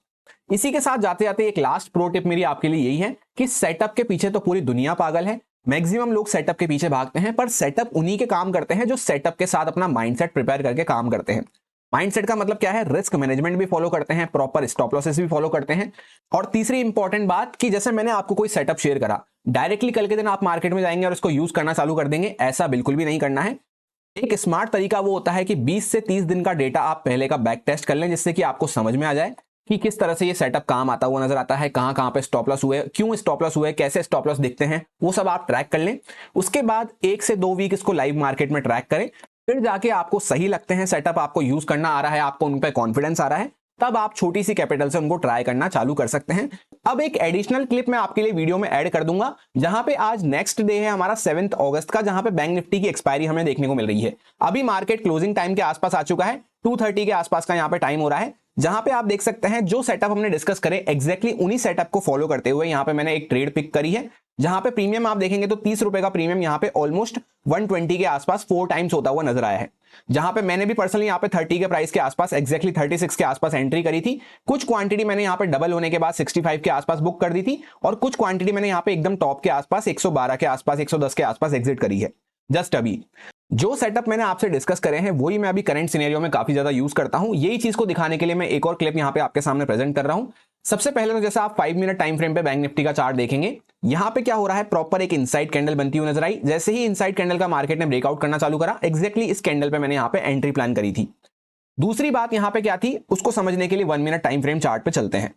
इसी के साथ जाते जाते एक लास्ट प्रो टिप मेरी आपके लिए यही है कि सेटअप के पीछे तो पूरी दुनिया पागल है, मैक्सिमम लोग सेटअप के पीछे भागते हैं, पर सेटअप उन्हीं के काम करते हैं जो सेटअप के साथ अपना माइंडसेट प्रिपेयर करके काम करते हैं। माइंडसेट का मतलब क्या है, रिस्क मैनेजमेंट भी फॉलो करते हैं, प्रॉपर स्टॉप लॉसेस भी फॉलो करते हैं। और तीसरी इंपॉर्टेंट बात कि जैसे मैंने आपको कोई सेटअप शेयर करा, डायरेक्टली कल के दिन आप मार्केट में जाएंगे और इसको यूज करना चालू कर देंगे, ऐसा बिल्कुल भी नहीं करना है। एक स्मार्ट तरीका वो होता है कि 20 से 30 दिन का डेटा आप पहले का बैक टेस्ट कर लें, जिससे कि आपको समझ में आ जाए कि किस तरह से ये सेटअप काम आता हुआ नजर आता है, कहां कहां पे स्टॉप लॉस हुए, क्यों स्टॉप लॉस हुए, कैसे स्टॉप लॉस दिखते हैं, वो सब आप ट्रैक कर लें। उसके बाद 1 से 2 वीक इसको लाइव मार्केट में ट्रैक करें, फिर जाके आपको सही लगते हैं सेटअप, आपको यूज करना आ रहा है, आपको उन पर कॉन्फिडेंस आ रहा है, तब आप छोटी सी कैपिटल से उनको ट्राई करना चालू कर सकते हैं। अब एक एडिशनल क्लिप मैं आपके लिए वीडियो में ऐड कर दूंगा, जहां पे आज नेक्स्ट डे है हमारा 7 अगस्त का, जहां पे बैंक निफ्टी की एक्सपायरी हमें देखने को मिल रही है। अभी मार्केट क्लोजिंग टाइम के आसपास आ चुका है, 2:30 के आसपास का यहाँ पे टाइम हो रहा है, जहां पे आप देख सकते हैं जो सेटअप हमने डिस्कस करे एग्जैक्टली उन्हीं सेटअप को फॉलो करते हुए यहाँ पे मैंने एक ट्रेड पिक करी है, जहां पे प्रीमियम आप देखेंगे तो 30 रुपए का प्रीमियम यहाँ पे ऑलमोस्ट 120 के आसपास 4 टाइम्स होता हुआ नजर आया है। जहां पे मैंने भी पर्सनली यहाँ पे 30 के प्राइस के आसपास एग्जैक्टली 36 के आसपास एंट्री करी थी। कुछ क्वांटिटी मैंने यहाँ पे डबल होने के बाद 65 के आसपास बुक कर दी थी, और कुछ क्वांटिटी मैंने यहाँ पे एकदम टॉप के आसपास 112 के आसपास 110 के आसपास एग्जिट करी है। जस्ट अभी जो सेटअप मैंने आपसे डिस्कस करे हैं वही मैं अभी करंट सिनेरियो में काफी ज्यादा यूज करता हूं। यही चीज को दिखाने के लिए मैं एक और क्लिप यहां पे आपके सामने प्रेजेंट कर रहा हूं। सबसे पहले तो जैसे आप 5 मिनट टाइम फ्रेम पे बैंक निफ्टी का चार्ट देखेंगे, यहां पे क्या हो रहा है, प्रॉपर एक इनसाइड कैंडल बनती हुई नजर आई। जैसे ही इनसाइड कैंडल का मार्केट ने ब्रेकआउट करना चालू करा, एग्जैक्टली इस कैंडल पे मैंने यहां पे एंट्री प्लान करी थी। दूसरी बात यहां पे क्या थी, उसको समझने के लिए 1 मिनट टाइम फ्रेम चार्ट पे चलते हैं।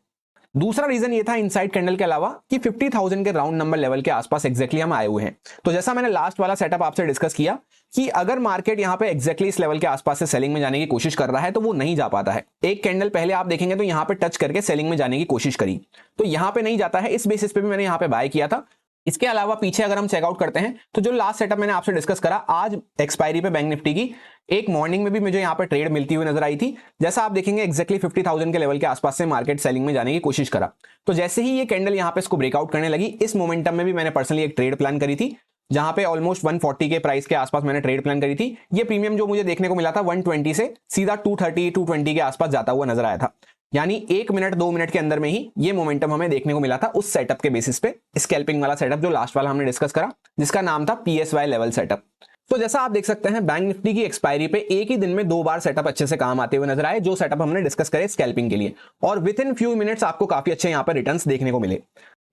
दूसरा रीजन ये था इनसाइड कैंडल के अलावा कि 50,000 के राउंड नंबर लेवल के आसपास एग्जैक्टली हम आए हुए हैं। तो जैसा मैंने लास्ट वाला सेटअप आपसे डिस्कस किया कि अगर मार्केट यहां पे एग्जैक्टली इस लेवल के आसपास से सेलिंग में जाने की कोशिश कर रहा है तो वो नहीं जा पाता है। एक कैंडल पहले आप देखेंगे तो यहां पे टच करके सेलिंग में जाने की कोशिश करी, तो यहां पे नहीं जाता है। इस बेसिस पे भी मैंने यहां पे बाय किया था। इसके अलावा पीछे अगर हम चेकआउट करते हैं तो जो लास्ट सेटअप मैंने आपसे डिस्कस करा आज एक्सपायरी पे बैंक निफ्टी की, एक मॉर्निंग में भी मुझे यहाँ पे ट्रेड मिलती हुई नजर आई थी। जैसा आप देखेंगे एक्जैक्टली 50,000 के लेवल के आसपास से मार्केट सेलिंग में जाने की कोशिश करा, तो जैसे ही ये कैंडल यहाँ पे इसको ब्रेकआउट करने लगी, इस मोमेंटम में भी मैंने पर्सनली एक ट्रेड प्लान करी थी, जहां पे ऑलमोस्ट 140 के प्राइस के आसपास मैंने ट्रेड प्लान करी थी। ये प्रीमियम जो मुझे देखने को मिला था 120 से सीधा 230 220 के आसपास जाता हुआ नजर आया था। यानी 1 मिनट 2 मिनट के अंदर में ही ये मोमेंटम हमें देखने को मिला था उस सेटअप के बेसिस पे, स्कैल्पिंग वाला सेटअप जो लास्ट वाला हमने डिस्कस करा, जिसका नाम था PSY लेवल सेटअप। तो जैसा आप देख सकते हैं बैंक निफ्टी की एक्सपायरी पे एक ही दिन में 2 बार सेटअप अच्छे से काम आते हुए नजर आए, जो सेटअप हमने डिस्कस करे स्कैल्पिंग के लिए, और विद इन फ्यू मिनट्स आपको काफी अच्छे यहाँ पर रिटर्न्स देखने को मिले।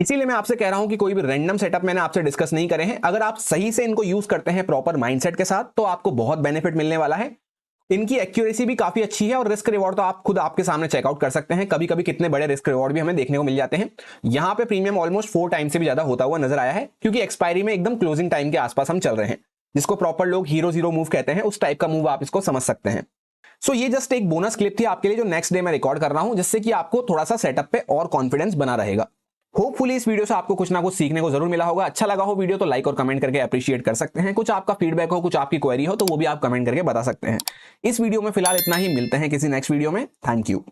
इसीलिए मैं आपसे कह रहा हूं कि कोई भी रैंडम सेटअप मैंने आपसे डिस्कस नहीं करे हैं। अगर आप सही से इनको यूज करते हैं प्रॉपर माइंडसेट के साथ तो आपको बहुत बेनिफिट मिलने वाला है। इनकी एक्यूरेसी भी काफी अच्छी है और रिस्क रिवॉर्ड तो आप खुद आपके सामने चेकआउट कर सकते हैं। कभी कभी कितने बड़े रिस्क रिवॉर्ड भी हमें देखने को मिल जाते हैं। यहाँ पे प्रीमियम ऑलमोस्ट 4 टाइम से भी ज्यादा होता हुआ नजर आया है, क्योंकि एक्सपायरी में एकदम क्लोजिंग टाइम के आसपास हम चल रहे हैं, जिसको प्रॉपर लोग हीरो जीरो मूव कहते हैं, उस टाइप का मूव आप इसको समझ सकते हैं। सो ये जस्ट एक बोनस क्लिप थी आपके लिए जो नेक्स्ट डे मैं रिकॉर्ड कर रहा हूं, जिससे कि आपको थोड़ा सा सेटअप पे और कॉन्फिडेंस बना रहेगा। होपफुली इस वीडियो से आपको कुछ ना कुछ सीखने को जरूर मिला होगा। अच्छा लगा हो वीडियो तो लाइक और कमेंट करके अप्रिशिएट कर सकते हैं। कुछ आपका फीडबैक हो, कुछ आपकी क्वेरी हो तो वो भी आप कमेंट करके बता सकते हैं। इस वीडियो में फिलहाल इतना ही, मिलते हैं किसी नेक्स्ट वीडियो में। Thank you.